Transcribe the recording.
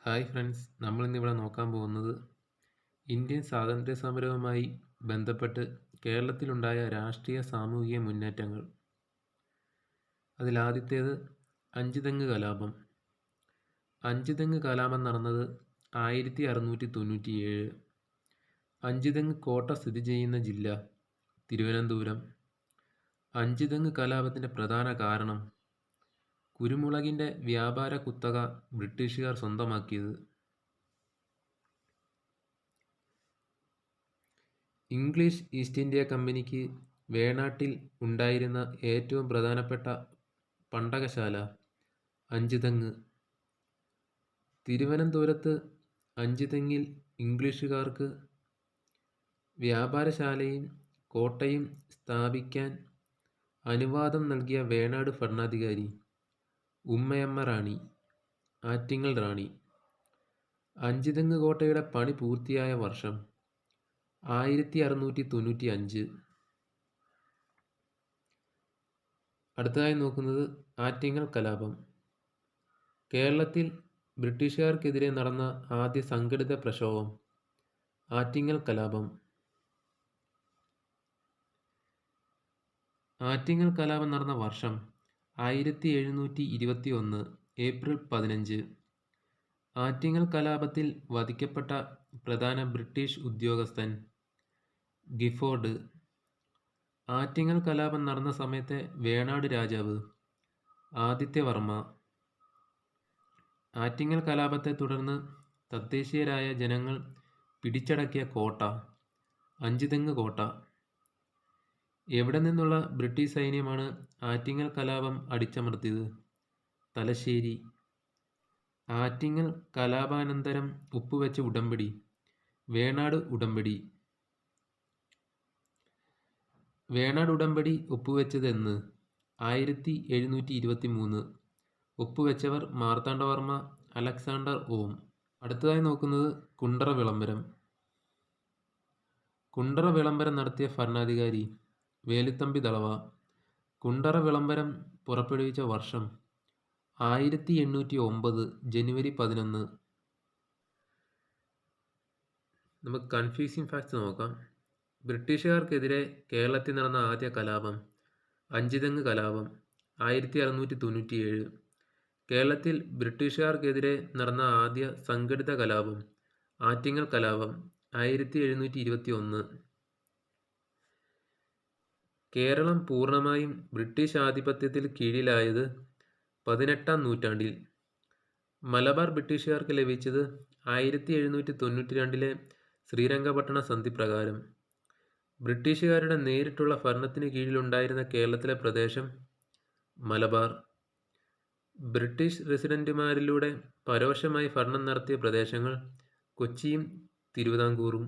Hi friends, നമ്മളിന്നിവിടെ നോക്കാൻ പോകുന്നത് Indian സ്വാതന്ത്ര്യ സമരവുമായി ബന്ധപ്പെട്ട് കേരളത്തിലുണ്ടായ രാഷ്ട്രീയ സാമൂഹിക മുന്നേറ്റങ്ങൾ. അതിലാദ്യത്തേത് അഞ്ചുതെങ്ങ് കലാപം. അഞ്ചുതെങ്ങ് കലാപം നടന്നത് 1697. അഞ്ചുതെങ്ങ് കോട്ട സ്ഥിതി ചെയ്യുന്ന ജില്ല തിരുവനന്തപുരം. അഞ്ചുതെങ്ങ് കലാപത്തിൻ്റെ പ്രധാന കാരണം കുരുമുളകിൻ്റെ വ്യാപാര കുത്തക ബ്രിട്ടീഷുകാർ സ്വന്തമാക്കിയത്. ഇംഗ്ലീഷ് ഈസ്റ്റ് ഇന്ത്യ കമ്പനിക്ക് വേണാട്ടിൽ ഉണ്ടായിരുന്ന ഏറ്റവും പ്രധാനപ്പെട്ട പണ്ടകശാല അഞ്ചുതെങ്ങ്. തിരുവനന്തപുരത്ത് അഞ്ചുതെങ്ങിൽ ഇംഗ്ലീഷുകാർക്ക് വ്യാപാരശാലയും കോട്ടയും സ്ഥാപിക്കാൻ അനുവാദം നൽകിയ വേണാട് ഭരണാധികാരി ഉമ്മയമ്മ റാണി, ആറ്റിങ്ങൽ റാണി. അഞ്ചുതെങ്ങ് കോട്ടയുടെ പണി പൂർത്തിയായ വർഷം 1695. അടുത്തതായി നോക്കുന്നത് ആറ്റിങ്ങൽ കലാപം. കേരളത്തിൽ ബ്രിട്ടീഷുകാർക്കെതിരെ നടന്ന ആദ്യ സംഘടിത പ്രക്ഷോഭം ആറ്റിങ്ങൽ കലാപം. ആറ്റിങ്ങൽ കലാപം നടന്ന വർഷം 1721 ഏപ്രിൽ 15. ആറ്റിങ്ങൽ കലാപത്തിൽ വധിക്കപ്പെട്ട പ്രധാന ബ്രിട്ടീഷ് ഉദ്യോഗസ്ഥൻ ഗിഫോർഡ്. ആറ്റിങ്ങൽ കലാപം നടന്ന സമയത്തെ വേണാട് രാജാവ് ആദിത്യവർമ്മ. ആറ്റിങ്ങൽ കലാപത്തെ തുടർന്ന് തദ്ദേശീയരായ ജനങ്ങൾ പിടിച്ചടക്കിയ കോട്ട അഞ്ചുതെങ്ങ് കോട്ട. എവിടെ നിന്നുള്ള ബ്രിട്ടീഷ് സൈന്യമാണ് ആറ്റിങ്ങൽ കലാപം അടിച്ചമർത്തിയത്? തലശ്ശേരി. ആറ്റിങ്ങൽ കലാപാനന്തരം ഒപ്പുവെച്ച ഉടമ്പടി വേണാട് ഉടമ്പടി. വേണാട് ഉടമ്പടി ഒപ്പുവെച്ചത് എന്ന്? 1723. ഒപ്പുവെച്ചവർ മാർത്താണ്ഡവർമ്മ, അലക്സാണ്ടർ ഓം. അടുത്തതായി നോക്കുന്നത് കുണ്ടറ വിളംബരം. കുണ്ടറ വിളംബരം നടത്തിയ ഭരണാധികാരി വേലുത്തമ്പി ദളവ. കുണ്ടറ വിളംബരം പുറപ്പെടുവിച്ച വർഷം 1809 ജനുവരി 11. നമുക്ക് കൺഫ്യൂസിങ് ഫാക്ട്സ് നോക്കാം. ബ്രിട്ടീഷുകാർക്കെതിരെ കേരളത്തിൽ നടന്ന ആദ്യ കലാപം അഞ്ചുതെങ്ങ് കലാപം 1697. കേരളത്തിൽ ബ്രിട്ടീഷുകാർക്കെതിരെ നടന്ന ആദ്യ സംഘടിത കലാപം ആറ്റിങ്ങൽ കലാപം 1721. കേരളം പൂർണ്ണമായും ബ്രിട്ടീഷ് ആധിപത്യത്തിൽ കീഴിലായത് 18-ാം നൂറ്റാണ്ടിൽ. മലബാർ ബ്രിട്ടീഷുകാർക്ക് ലഭിച്ചത് 1792 ശ്രീരംഗപട്ടണ സന്ധി പ്രകാരം. ബ്രിട്ടീഷുകാരുടെ നേരിട്ടുള്ള ഭരണത്തിന് കീഴിലുണ്ടായിരുന്ന കേരളത്തിലെ പ്രദേശം മലബാർ. ബ്രിട്ടീഷ് റെസിഡന്റുമാരിലൂടെ പരോക്ഷമായി ഭരണം നടത്തിയ പ്രദേശങ്ങൾ കൊച്ചിയും തിരുവിതാംകൂറും.